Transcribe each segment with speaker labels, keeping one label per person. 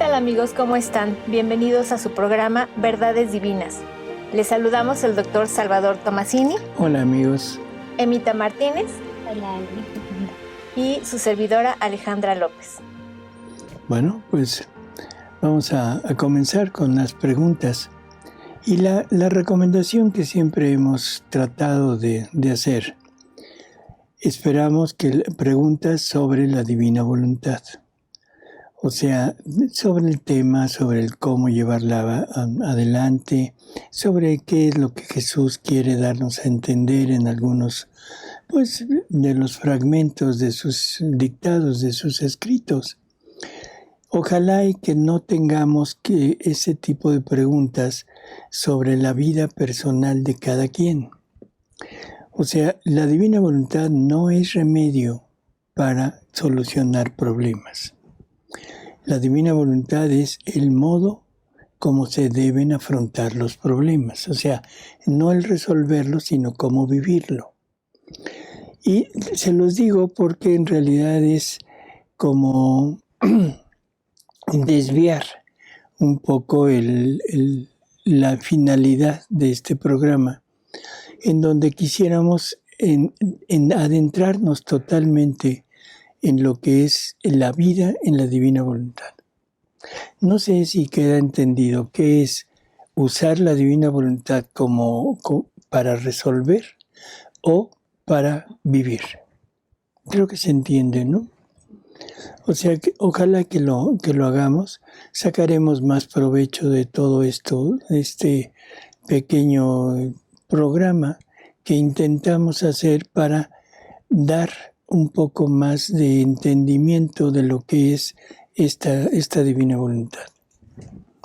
Speaker 1: tal amigos? ¿Cómo están? Bienvenidos a su programa Verdades Divinas. Les saludamos el doctor Salvador Tomasini.
Speaker 2: Hola amigos.
Speaker 1: Emita Martínez.
Speaker 3: Hola.
Speaker 1: Y su servidora Alejandra López.
Speaker 2: Bueno, pues vamos a comenzar con las preguntas. Y la recomendación que siempre hemos tratado de hacer. Esperamos que preguntas sobre la divina voluntad. O sea, sobre el tema, sobre el cómo llevarla adelante, sobre qué es lo que Jesús quiere darnos a entender en algunos, pues, de los fragmentos de sus dictados, de sus escritos. Ojalá y que no tengamos que ese tipo de preguntas sobre la vida personal de cada quien. O sea, la divina voluntad no es remedio para solucionar problemas. La divina voluntad es el modo como se deben afrontar los problemas. O sea, no el resolverlo, sino cómo vivirlo. Y se los digo porque en realidad es como desviar un poco la finalidad de este programa, en donde quisiéramos en adentrarnos totalmente en lo que es la vida en la divina voluntad. No sé si queda entendido qué es usar la divina voluntad como para resolver o para vivir. Creo que se entiende, ¿no? O sea, que ojalá que lo hagamos, sacaremos más provecho de todo esto, este pequeño programa que intentamos hacer para dar un poco más de entendimiento de lo que es esta divina voluntad.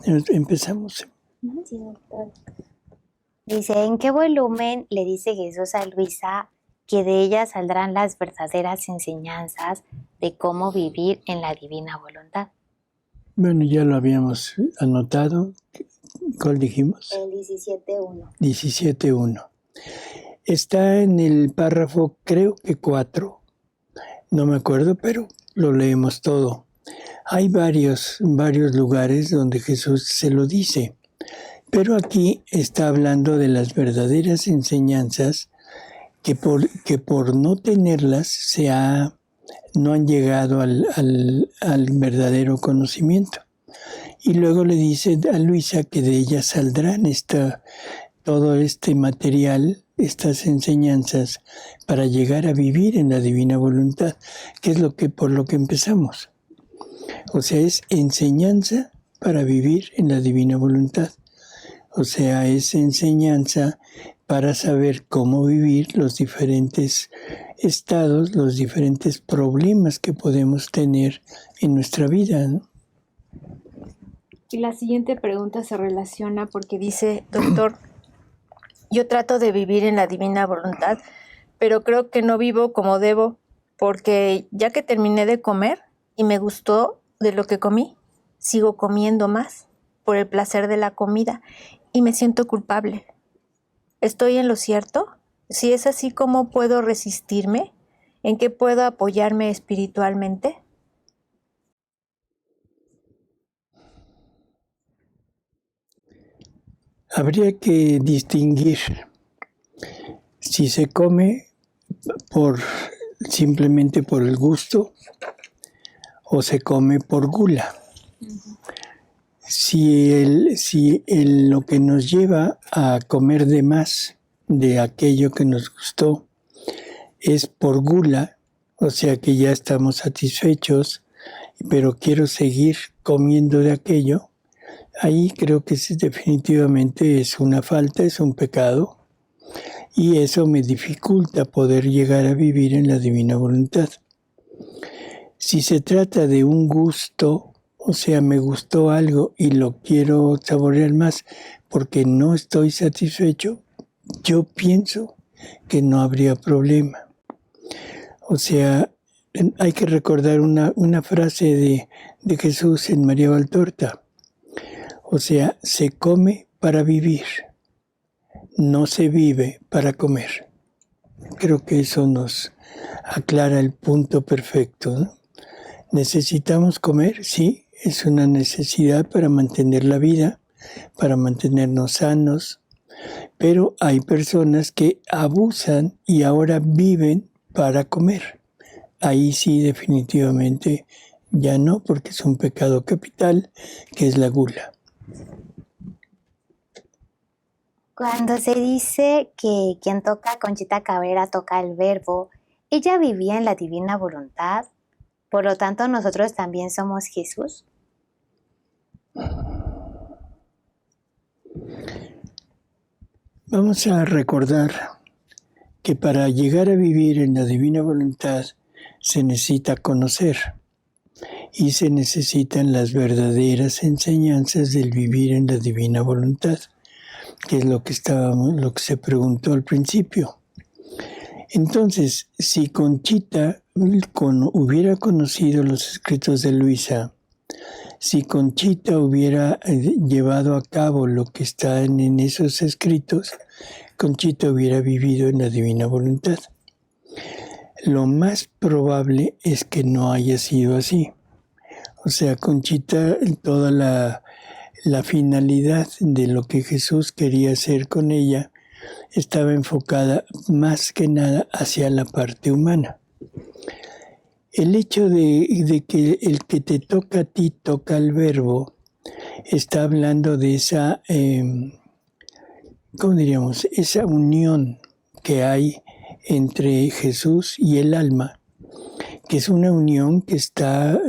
Speaker 2: Empezamos.
Speaker 3: Sí, doctor. Dice, ¿en qué volumen le dice Jesús a Luisa que de ella saldrán las verdaderas enseñanzas de cómo vivir en la divina voluntad?
Speaker 2: Bueno, ya lo habíamos anotado. ¿Cuál dijimos?
Speaker 3: El 17.1.
Speaker 2: 17.1. Está en el párrafo, creo que 4. No me acuerdo, pero lo leemos todo. Hay varios lugares donde Jesús se lo dice, pero aquí está hablando de las verdaderas enseñanzas que por no tenerlas no han llegado al verdadero conocimiento. Y luego le dice a Luisa que de ella saldrán todo este material, estas enseñanzas para llegar a vivir en la divina voluntad, que es por lo que empezamos. O sea, es enseñanza para vivir en la divina voluntad. O sea, es enseñanza para saber cómo vivir los diferentes estados, los diferentes problemas que podemos tener en nuestra vida, ¿no?
Speaker 1: Y la siguiente pregunta se relaciona porque dice, doctor, yo trato de vivir en la divina voluntad, pero creo que no vivo como debo, porque ya que terminé de comer y me gustó de lo que comí, sigo comiendo más por el placer de la comida y me siento culpable. ¿Estoy en lo cierto? Si es así, ¿cómo puedo resistirme? ¿En qué puedo apoyarme espiritualmente?
Speaker 2: Habría que distinguir si se come simplemente por el gusto o se come por gula. Si lo que nos lleva a comer de más de aquello que nos gustó es por gula, o sea que ya estamos satisfechos, pero quiero seguir comiendo de aquello, ahí creo que definitivamente es una falta, es un pecado, y eso me dificulta poder llegar a vivir en la divina voluntad. Si se trata de un gusto, o sea, me gustó algo y lo quiero saborear más porque no estoy satisfecho, yo pienso que no habría problema. O sea, hay que recordar una frase de Jesús en María Valtorta. O sea, se come para vivir, no se vive para comer. Creo que eso nos aclara el punto perfecto, ¿no? ¿Necesitamos comer? Sí, es una necesidad para mantener la vida, para mantenernos sanos, pero hay personas que abusan y ahora viven para comer. Ahí sí definitivamente ya no, porque es un pecado capital que es la gula.
Speaker 3: Cuando se dice que quien toca a Conchita Cabrera toca el verbo, ella vivía en la divina voluntad, por lo tanto nosotros también somos Jesús.
Speaker 2: Vamos a recordar que para llegar a vivir en la divina voluntad se necesita conocer y se necesitan las verdaderas enseñanzas del vivir en la divina voluntad, que es lo que se preguntó al principio. Entonces, si Conchita hubiera conocido los escritos de Luisa, si Conchita hubiera llevado a cabo lo que está en esos escritos, Conchita hubiera vivido en la divina voluntad. Lo más probable es que no haya sido así. O sea, Conchita, toda la finalidad de lo que Jesús quería hacer con ella estaba enfocada más que nada hacia la parte humana. El hecho de que el que te toca a ti toca al verbo, está hablando de esa, ¿cómo diríamos? Esa unión que hay entre Jesús y el alma, que es una unión que está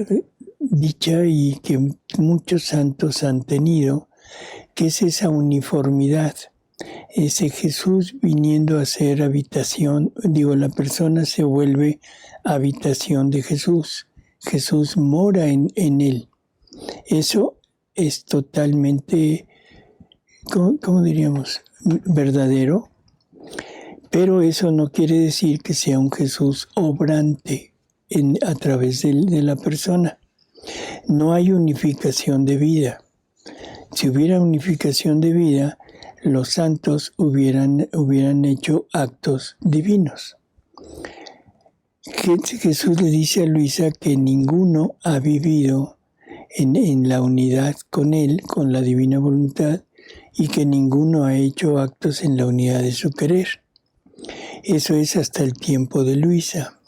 Speaker 2: dicha y que muchos santos han tenido, que es esa uniformidad, ese Jesús viniendo a ser habitación, la persona se vuelve habitación de Jesús, Jesús mora en él. Eso es totalmente, ¿cómo diríamos? Verdadero, pero eso no quiere decir que sea un Jesús obrante a través de la persona. No hay unificación de vida. Si hubiera unificación de vida, los santos hubieran hecho actos divinos. Jesús le dice a Luisa que ninguno ha vivido en la unidad con él, con la divina voluntad, y que ninguno ha hecho actos en la unidad de su querer. Eso es hasta el tiempo de Luisa.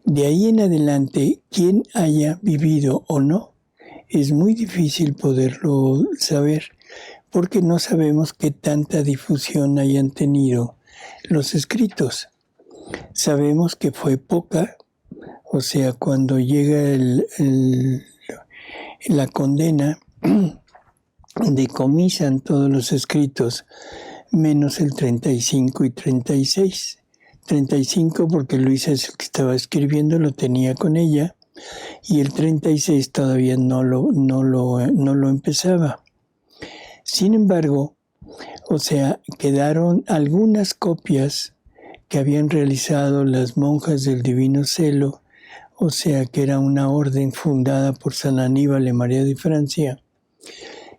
Speaker 2: De ahí en adelante, quien haya vivido o no, es muy difícil poderlo saber, porque no sabemos qué tanta difusión hayan tenido los escritos. Sabemos que fue poca, o sea, cuando llega la condena, decomisan todos los escritos, menos el 35 y 36. 35 porque Luisa es el que estaba escribiendo, lo tenía con ella, y el 36 todavía no lo empezaba. Sin embargo, o sea, quedaron algunas copias que habían realizado las monjas del Divino Celo, o sea, que era una orden fundada por San Aníbal y María de Francia,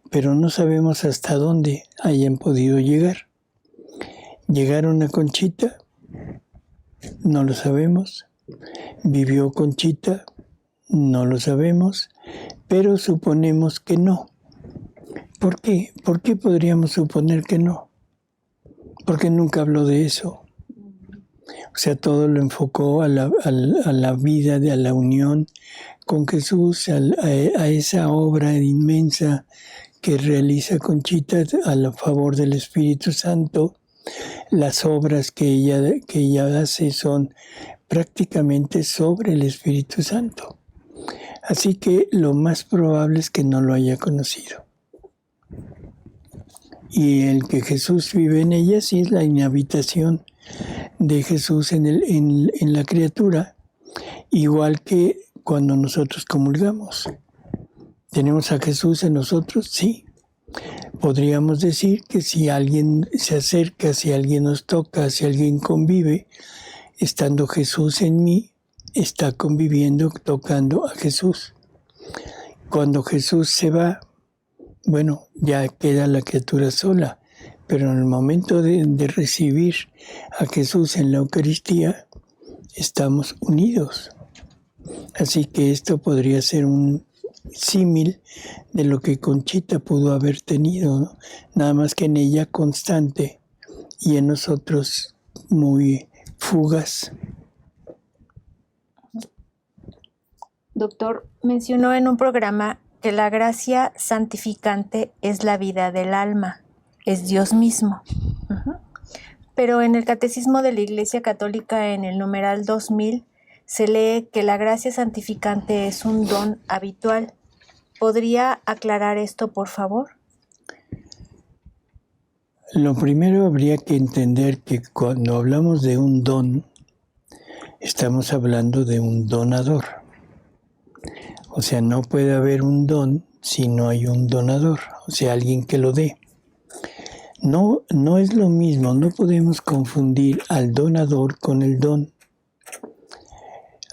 Speaker 2: pero no sabemos hasta dónde hayan podido llegar. ¿Llegaron a Conchita? No lo sabemos. ¿Vivió Conchita? No lo sabemos, pero suponemos que no. ¿Por qué? ¿Por qué podríamos suponer que no? Porque nunca habló de eso. O sea, todo lo enfocó a la vida, a la unión con Jesús, a esa obra inmensa que realiza Conchita a favor del Espíritu Santo. Las obras que ella hace son prácticamente sobre el Espíritu Santo. Así que lo más probable es que no lo haya conocido. Y el que Jesús vive en ella sí es la inhabitación de Jesús en la criatura, igual que cuando nosotros comulgamos. ¿Tenemos a Jesús en nosotros? Sí. Podríamos decir que si alguien se acerca, si alguien nos toca, si alguien convive, estando Jesús en mí, está conviviendo, tocando a Jesús. Cuando Jesús se va, bueno, ya queda la criatura sola, pero en el momento de recibir a Jesús en la Eucaristía, estamos unidos. Así que esto podría ser un símil de lo que Conchita pudo haber tenido, ¿no? Nada más que en ella constante y en nosotros muy fugaz.
Speaker 1: Doctor, mencionó en un programa que la gracia santificante es la vida del alma, es Dios mismo. Pero en el Catecismo de la Iglesia Católica, en el numeral 2000, se lee que la gracia santificante es un don habitual. ¿Podría aclarar esto, por favor?
Speaker 2: Lo primero habría que entender que cuando hablamos de un don, estamos hablando de un donador. O sea, no puede haber un don si no hay un donador, o sea, alguien que lo dé. No es lo mismo, no podemos confundir al donador con el don.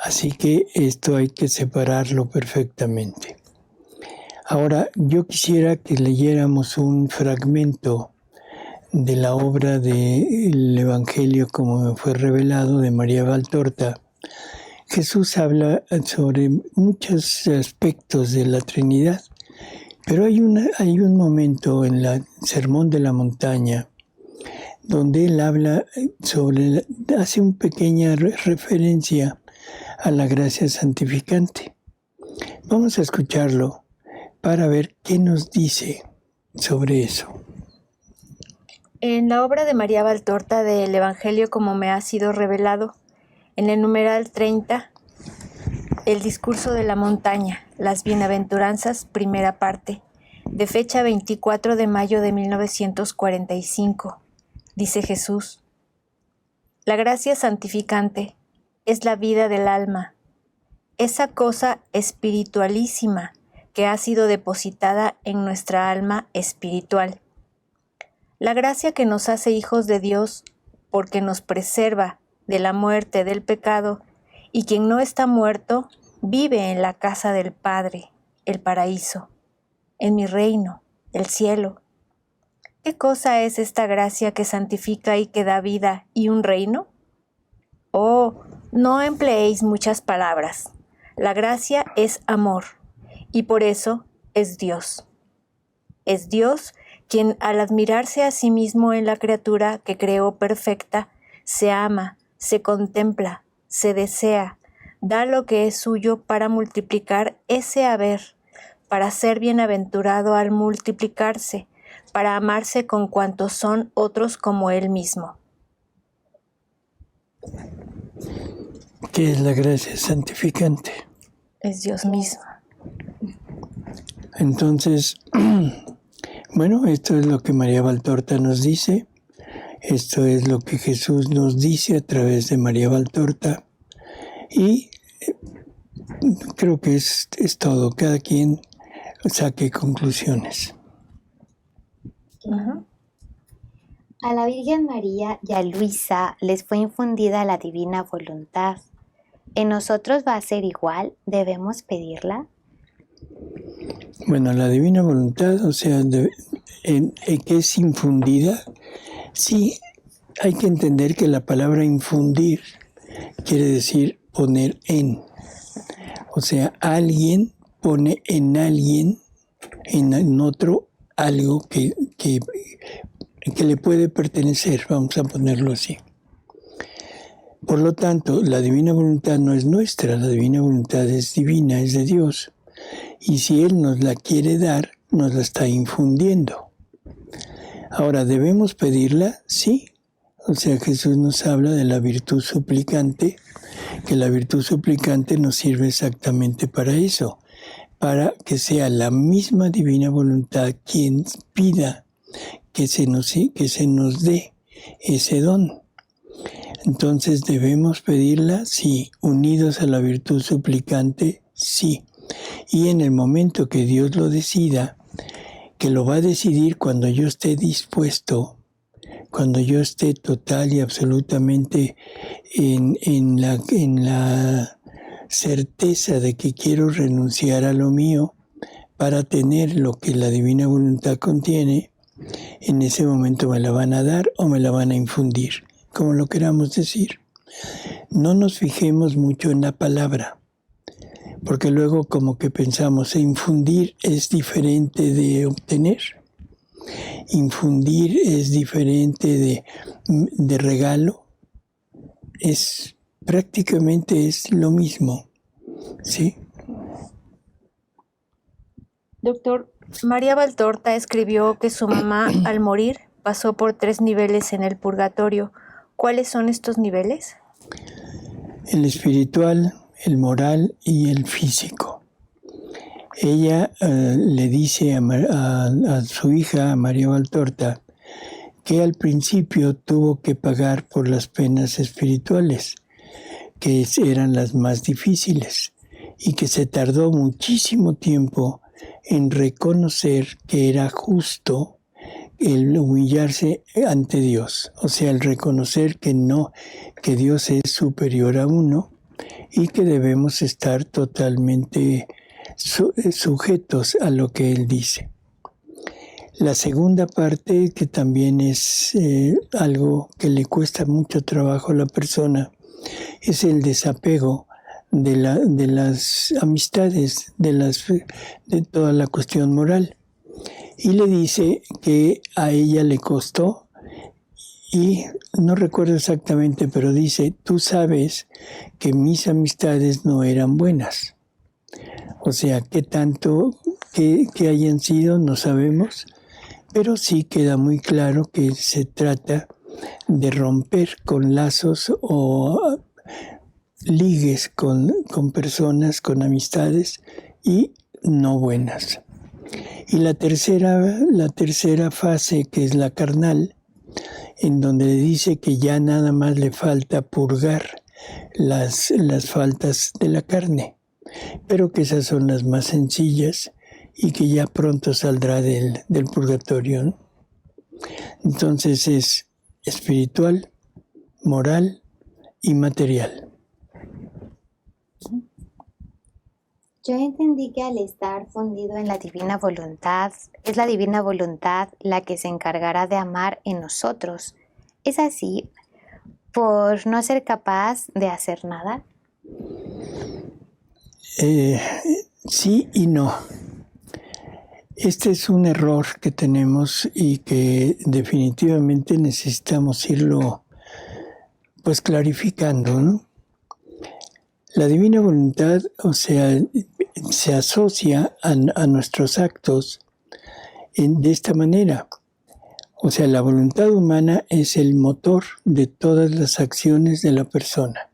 Speaker 2: Así que esto hay que separarlo perfectamente. Ahora, yo quisiera que leyéramos un fragmento de la obra del Evangelio como fue revelado de María Valtorta. Jesús habla sobre muchos aspectos de la Trinidad, pero hay un momento en el Sermón de la Montaña donde él habla hace una pequeña referencia a la gracia santificante. Vamos a escucharlo para ver qué nos dice sobre eso.
Speaker 1: En la obra de María Valtorta del Evangelio como me ha sido revelado, en el numeral 30, el discurso de la montaña, las bienaventuranzas, primera parte, de fecha 24 de mayo de 1945, dice Jesús: la gracia santificante es la vida del alma, esa cosa espiritualísima que ha sido depositada en nuestra alma espiritual. La gracia que nos hace hijos de Dios porque nos preserva de la muerte del pecado, y quien no está muerto vive en la casa del Padre, el paraíso, en mi reino, el cielo. ¿Qué cosa es esta gracia que santifica y que da vida y un reino? Oh, no empleéis muchas palabras. La gracia es amor, y por eso es Dios. Es Dios quien, al admirarse a sí mismo en la criatura que creó perfecta, se ama, se contempla, se desea, da lo que es suyo para multiplicar ese haber, para ser bienaventurado al multiplicarse, para amarse con cuantos son otros como él mismo.
Speaker 2: ¿Qué es la gracia santificante?
Speaker 1: Es Dios mismo.
Speaker 2: Entonces, bueno, esto es lo que María Valtorta nos dice. Esto es lo que Jesús nos dice a través de María Valtorta. Y creo que es todo. Cada quien saque conclusiones.
Speaker 3: A la Virgen María y a Luisa les fue infundida la divina voluntad. ¿En nosotros va a ser igual? ¿Debemos pedirla?
Speaker 2: Bueno, la divina voluntad, o sea, en que es infundida, sí, hay que entender que la palabra infundir quiere decir poner en. O sea, alguien pone en alguien, en otro, algo que le puede pertenecer, vamos a ponerlo así. Por lo tanto, la divina voluntad no es nuestra, la divina voluntad es divina, es de Dios. Y si Él nos la quiere dar, nos la está infundiendo. Ahora, ¿debemos pedirla? Sí. O sea, Jesús nos habla de la virtud suplicante, que la virtud suplicante nos sirve exactamente para eso, para que sea la misma divina voluntad quien pida que se nos dé ese don. Entonces, ¿debemos pedirla? Sí. ¿Unidos a la virtud suplicante? Sí. Y en el momento que Dios lo decida, que lo va a decidir cuando yo esté dispuesto, cuando yo esté total y absolutamente en la certeza de que quiero renunciar a lo mío para tener lo que la divina voluntad contiene, en ese momento me la van a dar o me la van a infundir, como lo queramos decir. No nos fijemos mucho en la palabra, porque luego como que pensamos, infundir es diferente de obtener, infundir es diferente de regalo, prácticamente es lo mismo, ¿sí?
Speaker 1: Doctor, María Valtorta escribió que su mamá al morir pasó por 3 niveles en el purgatorio. ¿Cuáles son estos niveles?
Speaker 2: El espiritual, el moral y el físico. Ella le dice a su hija, a María Valtorta, que al principio tuvo que pagar por las penas espirituales, que eran las más difíciles, y que se tardó muchísimo tiempo en reconocer que era justo el humillarse ante Dios, o sea, el reconocer que Dios es superior a uno y que debemos estar totalmente sujetos a lo que Él dice. La segunda parte, que también es algo que le cuesta mucho trabajo a la persona, es el desapego de las amistades, de toda la cuestión moral. Y le dice que a ella le costó, y no recuerdo exactamente, pero dice, tú sabes que mis amistades no eran buenas. O sea, qué tanto que hayan sido, no sabemos, pero sí queda muy claro que se trata de romper con lazos o ligues con personas, con amistades y no buenas. Y la tercera fase, que es la carnal, en donde le dice que ya nada más le falta purgar las faltas de la carne, pero que esas son las más sencillas y que ya pronto saldrá del purgatorio, ¿no? Entonces es espiritual, moral y material.
Speaker 3: Yo entendí que al estar fundido en la divina voluntad, es la divina voluntad la que se encargará de amar en nosotros. ¿Es así por no ser capaz de hacer nada?
Speaker 2: Sí y no. Este es un error que tenemos y que definitivamente necesitamos irlo pues clarificando, ¿no? La divina voluntad, o sea, se asocia a nuestros actos de esta manera. O sea, la voluntad humana es el motor de todas las acciones de la persona.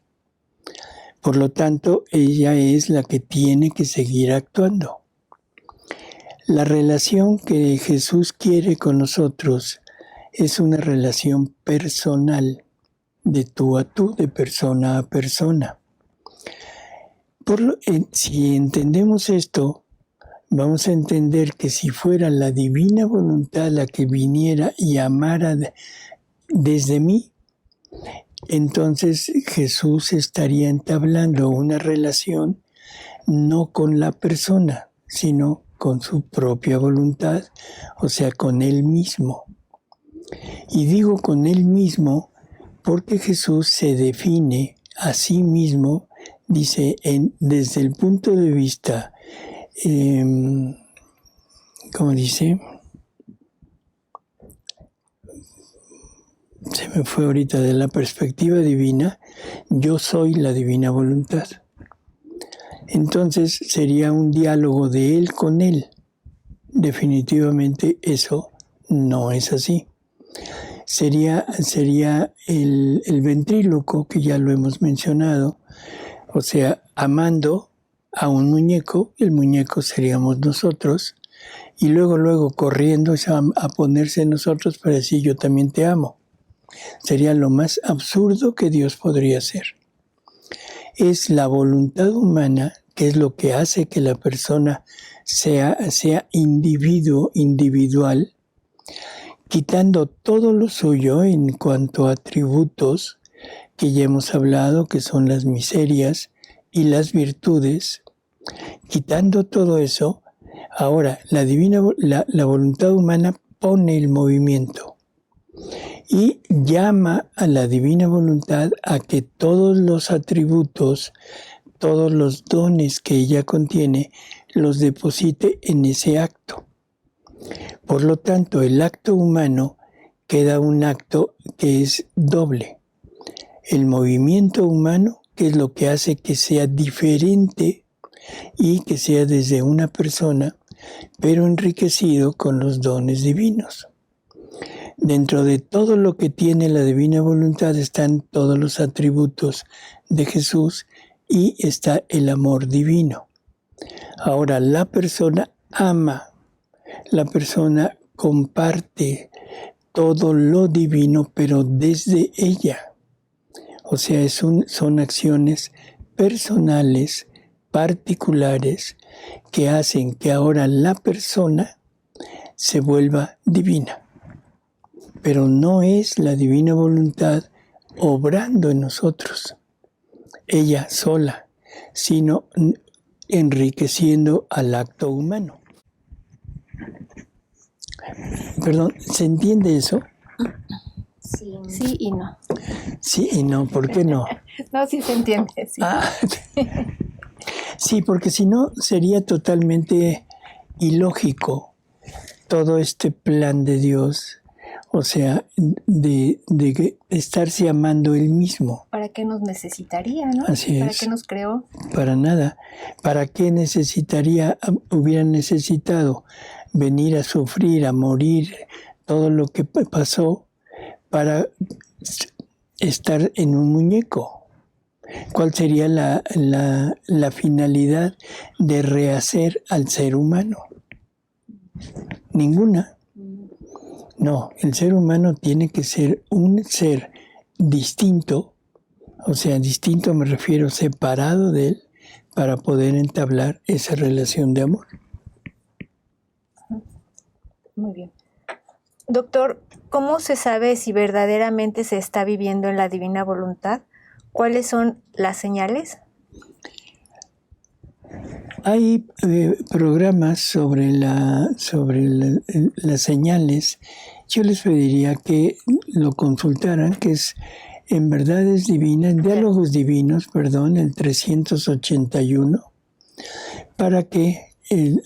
Speaker 2: Por lo tanto, ella es la que tiene que seguir actuando. La relación que Jesús quiere con nosotros es una relación personal, de tú a tú, de persona a persona. Si entendemos esto, vamos a entender que si fuera la divina voluntad la que viniera y amara desde mí, entonces Jesús estaría entablando una relación no con la persona, sino con su propia voluntad, o sea, con Él mismo. Y digo con Él mismo porque Jesús se define a sí mismo, dice, desde el punto de vista, ¿cómo dice? Se me fue ahorita, de la perspectiva divina, yo soy la divina voluntad. Entonces sería un diálogo de Él con Él. Definitivamente eso no es así. Sería el ventríloco, que ya lo hemos mencionado, o sea, amando a un muñeco, el muñeco seríamos nosotros, y luego corriendo a ponerse en nosotros para decir yo también te amo. Sería lo más absurdo que Dios podría hacer. Es la voluntad humana que es lo que hace que la persona sea individual, quitando todo lo suyo en cuanto a atributos que ya hemos hablado, que son las miserias y las virtudes. Quitando todo eso, ahora la voluntad humana pone el movimiento y llama a la divina voluntad a que todos los atributos, todos los dones que ella contiene, los deposite en ese acto. Por lo tanto, el acto humano queda un acto que es doble. El movimiento humano, que es lo que hace que sea diferente y que sea desde una persona, pero enriquecido con los dones divinos. Dentro de todo lo que tiene la divina voluntad están todos los atributos de Jesús y está el amor divino. Ahora, la persona ama, la persona comparte todo lo divino, pero desde ella. O sea, son acciones personales, particulares, que hacen que ahora la persona se vuelva divina. Pero no es la divina voluntad obrando en nosotros, ella sola, sino enriqueciendo al acto humano. Perdón, ¿se entiende eso?
Speaker 3: Sí.
Speaker 1: Sí y no.
Speaker 2: Sí y no, ¿por qué no?
Speaker 1: No, sí se entiende. Sí.
Speaker 2: Sí, porque si no sería totalmente ilógico todo este plan de Dios, o sea, de estarse amando Él mismo.
Speaker 1: ¿Para qué nos necesitaría, no?
Speaker 2: Así
Speaker 1: ¿Para
Speaker 2: es.
Speaker 1: qué nos creó?
Speaker 2: Para nada. ¿Para qué hubiera necesitado venir a sufrir, a morir, todo lo que pasó para estar en un muñeco? ¿Cuál sería la finalidad de rehacer al ser humano? Ninguna. No, el ser humano tiene que ser un ser distinto, o sea, distinto me refiero separado de él, para poder entablar esa relación de amor.
Speaker 1: Muy bien. Doctor, ¿cómo se sabe si verdaderamente se está viviendo en la divina voluntad? ¿Cuáles son las señales?
Speaker 2: Hay programas sobre las señales. Yo les pediría que lo consultaran, que es en Verdades Divinas, en Diálogos Divinos, perdón, el 381, para que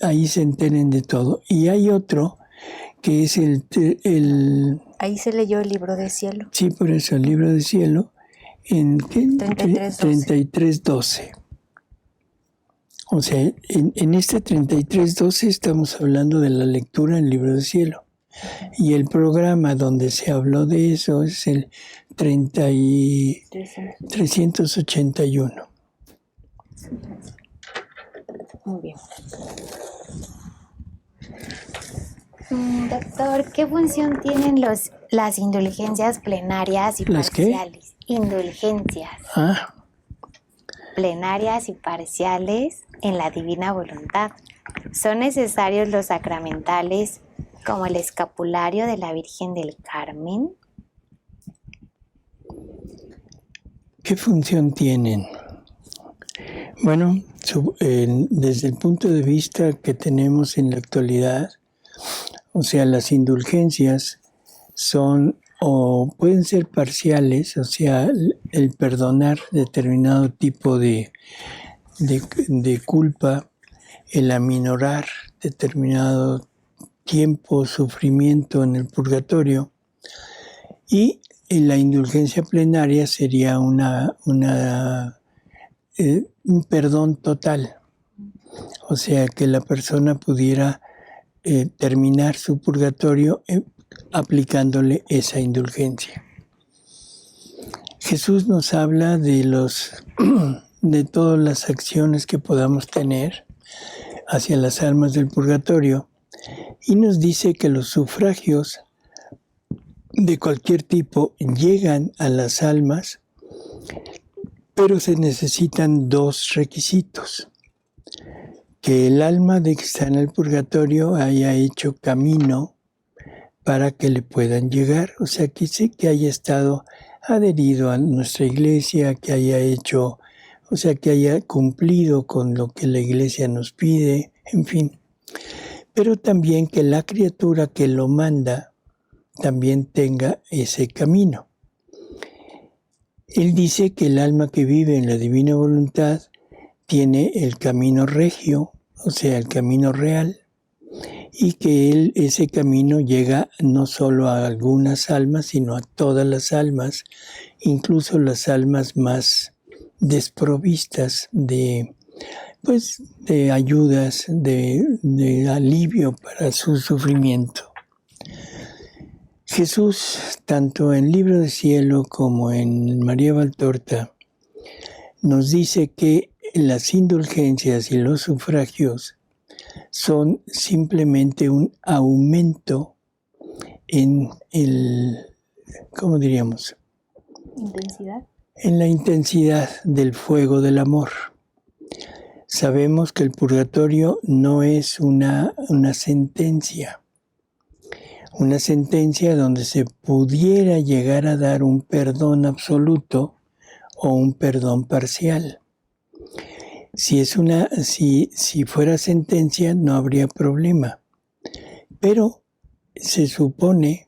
Speaker 2: ahí se enteren de todo. Y hay otro que es el
Speaker 1: Ahí se leyó el libro de cielo.
Speaker 2: Sí, por eso, el libro del cielo, en 33.12. O sea, en este 33.12 estamos hablando de la lectura del libro del cielo. Y el programa donde se habló de eso es el 381.
Speaker 1: Muy bien.
Speaker 3: Doctor, ¿qué función tienen las indulgencias plenarias y
Speaker 2: ¿Las qué?
Speaker 3: parciales? Indulgencias plenarias y parciales en la divina voluntad. ¿Son necesarios los sacramentales como el escapulario de la Virgen del Carmen?
Speaker 2: ¿Qué función tienen? Bueno, desde el punto de vista que tenemos en la actualidad, o sea, las indulgencias son o pueden ser parciales, o sea, el perdonar determinado tipo de culpa, el aminorar determinado tiempo, sufrimiento en el purgatorio, y la indulgencia plenaria sería un perdón total, o sea, que la persona pudiera terminar su purgatorio aplicándole esa indulgencia. Jesús nos habla de todas las acciones que podamos tener hacia las almas del purgatorio y nos dice que los sufragios de cualquier tipo llegan a las almas, pero se necesitan dos requisitos: que el alma de que está en el purgatorio haya hecho camino para que le puedan llegar, o sea, que sí, que haya estado adherido a nuestra iglesia, que haya hecho, o sea, que haya cumplido con lo que la iglesia nos pide, en fin. Pero también que la criatura que lo manda también tenga ese camino. Él dice que el alma que vive en la divina voluntad tiene el camino regio, o sea, el camino real, y que ese camino llega no solo a algunas almas, sino a todas las almas, incluso las almas más desprovistas de ayudas, de alivio para su sufrimiento. Jesús, tanto en Libro de Cielo como en María Valtorta, nos dice que las indulgencias y los sufragios son simplemente un aumento en ¿cómo diríamos?
Speaker 1: Intensidad.
Speaker 2: En la intensidad del fuego del amor. Sabemos que el purgatorio no es una sentencia donde se pudiera llegar a dar un perdón absoluto o un perdón parcial. Si fuera sentencia no habría problema, pero se supone,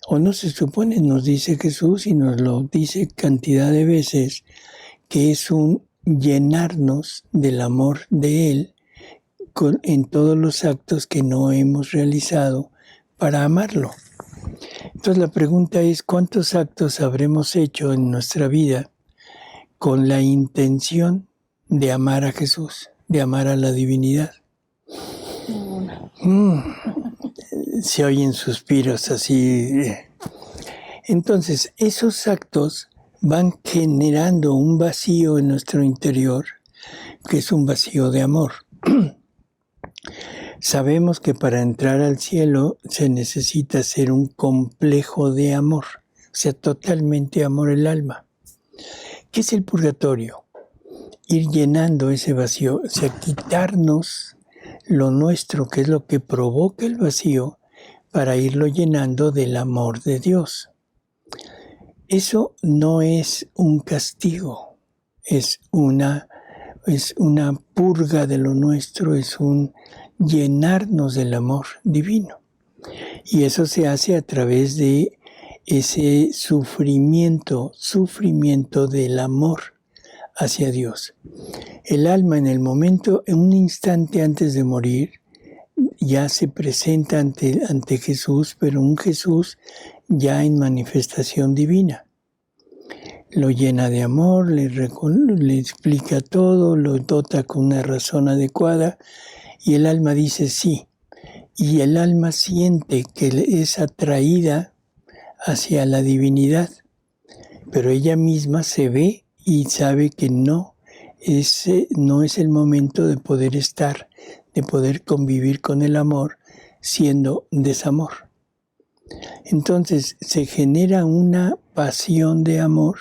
Speaker 2: o no se supone, nos dice Jesús y nos lo dice cantidad de veces, que es un llenarnos del amor de Él en todos los actos que no hemos realizado para amarlo. Entonces la pregunta es, ¿cuántos actos habremos hecho en nuestra vida con la intención de amar a Jesús, de amar a la divinidad? Se oyen suspiros así. Entonces, esos actos van generando un vacío en nuestro interior, que es un vacío de amor. Sabemos que para entrar al cielo se necesita ser un complejo de amor, o sea, totalmente amor el alma. ¿Qué es el purgatorio? Ir llenando ese vacío, o sea, quitarnos lo nuestro, que es lo que provoca el vacío, para irlo llenando del amor de Dios. Eso no es un castigo, es una purga de lo nuestro, es un llenarnos del amor divino. Y eso se hace a través de ese sufrimiento del amor hacia Dios. El alma en un instante antes de morir, ya se presenta ante Jesús, pero un Jesús ya en manifestación divina. Lo llena de amor, le explica todo, lo dota con una razón adecuada y el alma dice sí. Y el alma siente que es atraída hacia la divinidad, pero ella misma se ve y sabe que no es el momento de poder estar, de poder convivir con el amor siendo desamor. Entonces se genera una pasión de amor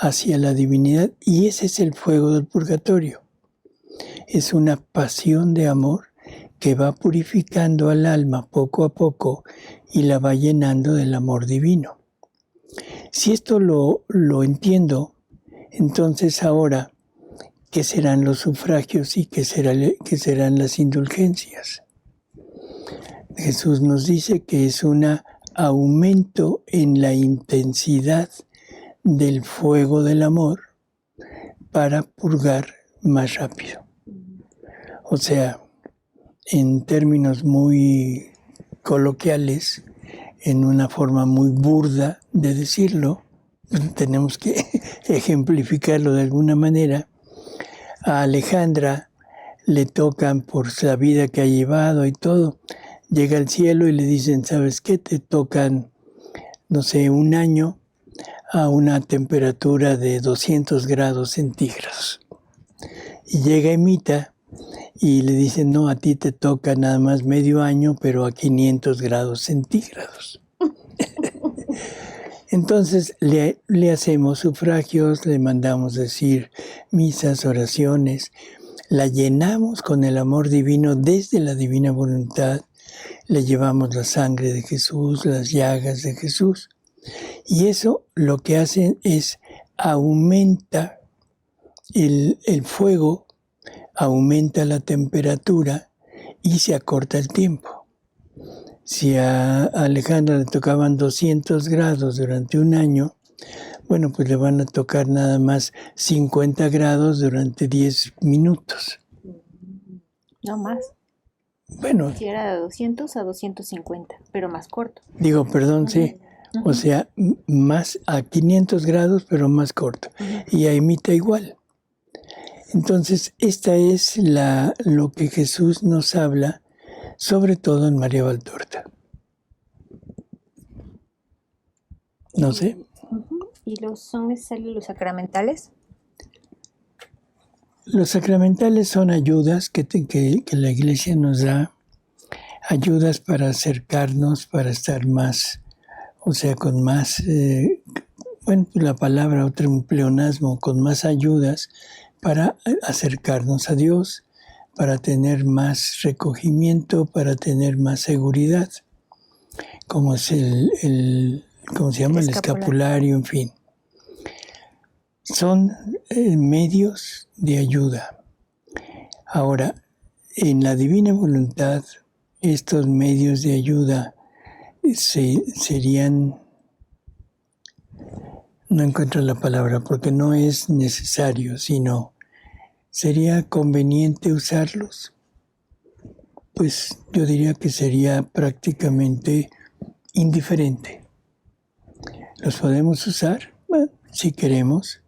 Speaker 2: hacia la divinidad y ese es el fuego del purgatorio. Es una pasión de amor que va purificando al alma poco a poco y la va llenando del amor divino. Si esto lo entiendo, entonces ahora, ¿qué serán los sufragios y qué serán las indulgencias? Jesús nos dice que es un aumento en la intensidad del fuego del amor para purgar más rápido. O sea, en términos muy coloquiales, en una forma muy burda de decirlo, tenemos que ejemplificarlo de alguna manera. A Alejandra le tocan por la vida que ha llevado y todo. Llega al cielo y le dicen, ¿sabes qué? Te tocan, no sé, un año a una temperatura de 200 grados centígrados. Y llega Emita y le dicen, no, a ti te toca nada más medio año, pero a 500 grados centígrados. Entonces le hacemos sufragios, le mandamos decir misas, oraciones, la llenamos con el amor divino desde la divina voluntad, le llevamos la sangre de Jesús, las llagas de Jesús. Y eso lo que hacen es aumenta el fuego, aumenta la temperatura y se acorta el tiempo. Si a Alejandra le tocaban 200 grados durante un año, bueno, pues le van a tocar nada más 50 grados durante 10 minutos.
Speaker 1: No más.
Speaker 2: Bueno,
Speaker 1: Si era de 200 a 250, pero más corto.
Speaker 2: digo, perdón, sí.
Speaker 1: Ujú.
Speaker 2: O sea, más a 500 grados, pero más corto.
Speaker 1: Ujú.
Speaker 2: Y a Emita igual. Entonces, esta es lo que Jesús nos habla, sobre todo en María Valtorta. No sé.
Speaker 1: Ujú. ¿Y son necesarios los sacramentales?
Speaker 2: Los sacramentales son ayudas que la Iglesia nos da, ayudas para acercarnos, para estar más, o sea, con más, bueno, la palabra, otro un pleonasmo, con más ayudas para acercarnos a Dios, para tener más recogimiento, para tener más seguridad, como es ¿cómo se llama? El escapulario, en fin. Son medios de ayuda. Ahora, en la divina voluntad, estos medios de ayuda serían, no encuentro la palabra porque no es necesario, sino sería conveniente usarlos. Pues yo diría que sería prácticamente indiferente. ¿Los podemos usar? Bueno, si queremos,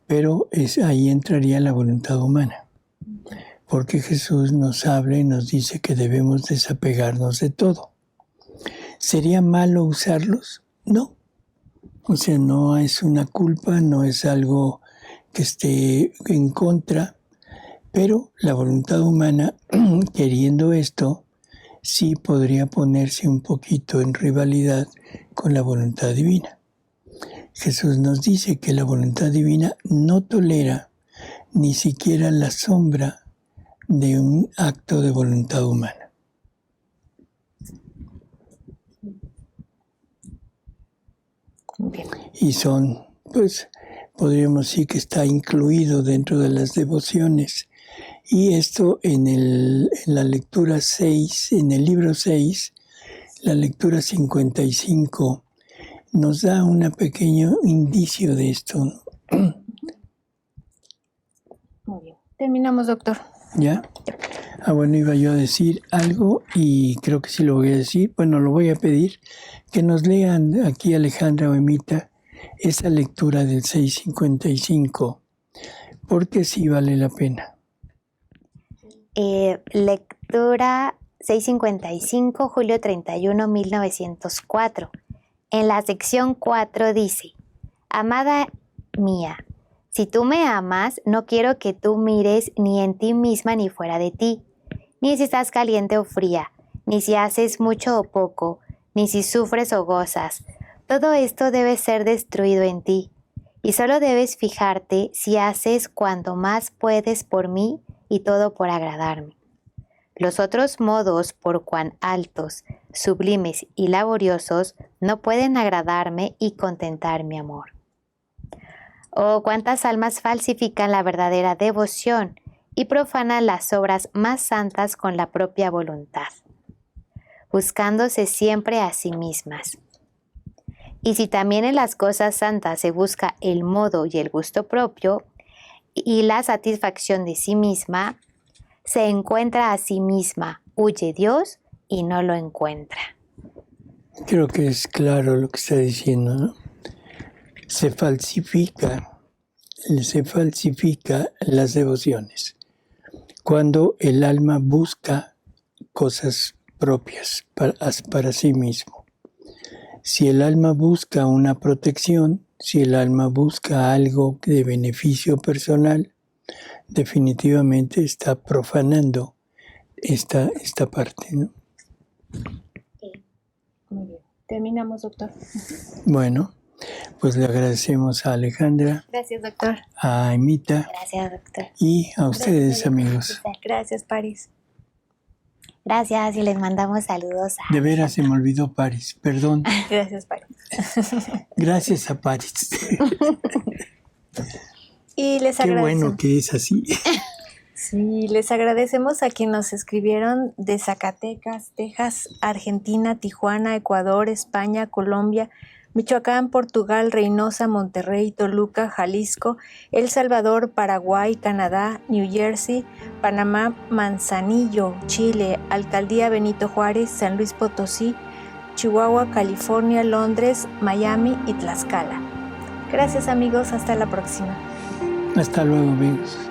Speaker 2: pero ahí entraría la voluntad humana. Porque Jesús nos habla y nos dice que debemos desapegarnos de todo. ¿Sería malo usarlos? No. O sea, no es una culpa, no es algo que esté en contra, pero la voluntad humana, queriendo esto, sí podría ponerse un poquito en rivalidad con la voluntad divina. Jesús nos dice que la voluntad divina no tolera ni siquiera la sombra de un acto de voluntad humana.
Speaker 1: Bien.
Speaker 2: Y son, pues, podríamos decir que está incluido dentro de las devociones. Y esto en la lectura 6, en el libro 6, la lectura 55, nos da un pequeño indicio de esto.
Speaker 1: Muy bien. Terminamos, doctor.
Speaker 2: ¿Ya? Bueno, iba yo a decir algo y creo que sí lo voy a decir. Bueno, lo voy a pedir que nos lean aquí Alejandra o Emita esa lectura del 655, porque sí vale la pena.
Speaker 3: Lectura 655, julio 31, 1904. En la sección 4 dice: Amada mía, si tú me amas, no quiero que tú mires ni en ti misma ni fuera de ti, ni si estás caliente o fría, ni si haces mucho o poco, ni si sufres o gozas. Todo esto debe ser destruido en ti, y solo debes fijarte si haces cuanto más puedes por mí y todo por agradarme. Los otros modos, por cuán altos, sublimes y laboriosos, no pueden agradarme y contentar mi amor. Oh, cuántas almas falsifican la verdadera devoción y profanan las obras más santas con la propia voluntad, buscándose siempre a sí mismas. Y si también en las cosas santas se busca el modo y el gusto propio y la satisfacción de sí misma, se encuentra a sí misma, huye Dios y no lo encuentra.
Speaker 2: Creo que es claro lo que está diciendo, ¿no? Se falsifica las devociones cuando el alma busca cosas propias para sí mismo. Si el alma busca una protección, si el alma busca algo de beneficio personal, definitivamente está profanando esta parte, ¿no?
Speaker 1: Muy bien. Terminamos, doctor.
Speaker 2: Bueno, pues le agradecemos a Alejandra,
Speaker 1: Gracias, doctor.
Speaker 2: a Emita
Speaker 3: Gracias, doctor.
Speaker 2: y a ustedes, amigos.
Speaker 1: Gracias, Paris.
Speaker 3: Gracias y les mandamos saludos a...
Speaker 2: De veras se me olvidó París, perdón.
Speaker 1: Gracias, Paris.
Speaker 2: Gracias a París.
Speaker 1: Y les
Speaker 2: Qué
Speaker 1: agradecemos.
Speaker 2: bueno que es así.
Speaker 1: Sí, les agradecemos a quienes nos escribieron de Zacatecas, Texas, Argentina, Tijuana, Ecuador, España, Colombia, Michoacán, Portugal, Reynosa, Monterrey, Toluca, Jalisco, El Salvador, Paraguay, Canadá, New Jersey, Panamá, Manzanillo, Chile, Alcaldía Benito Juárez, San Luis Potosí, Chihuahua, California, Londres, Miami y Tlaxcala. Gracias amigos, hasta la próxima.
Speaker 2: Hasta luego amigos.